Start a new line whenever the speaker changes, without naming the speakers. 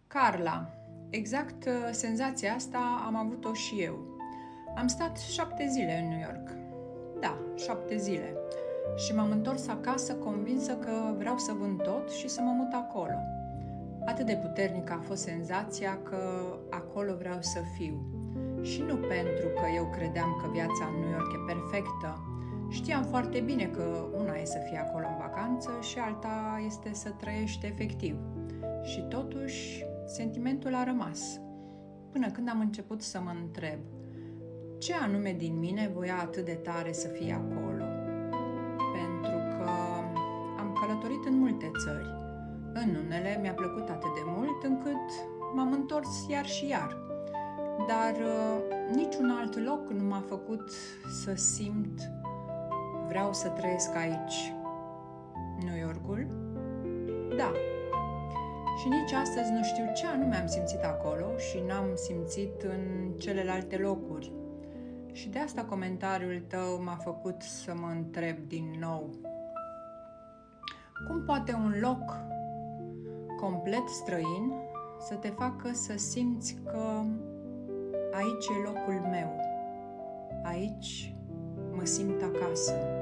Carla, exact senzația asta am avut-o și eu. Am stat 7 zile în New York. Da, 7 zile. Și m-am întors acasă convinsă că vreau să vând tot și să mă mut acolo. Atât de puternică a fost senzația că acolo vreau să fiu. Și nu pentru că eu credeam că viața în New York e perfectă. Știam foarte bine că una e să fii acolo în vacanță și alta este să trăiești efectiv. Și totuși, sentimentul a rămas. Până când am început să mă întreb ce anume din mine voia atât de tare să fie acolo. Pentru că am călătorit în multe țări. În unele mi-a plăcut atât de mult încât m-am întors iar și iar. Dar niciun alt loc nu m-a făcut să simt vreau să trăiesc aici. New Yorkul? Da. Și nici astăzi nu știu ce anume am simțit acolo și n-am simțit în celelalte locuri. Și de asta comentariul tău m-a făcut să mă întreb din nou. Cum poate un loc complet străin să te facă să simți că aici e locul meu, aici mă simt acasă?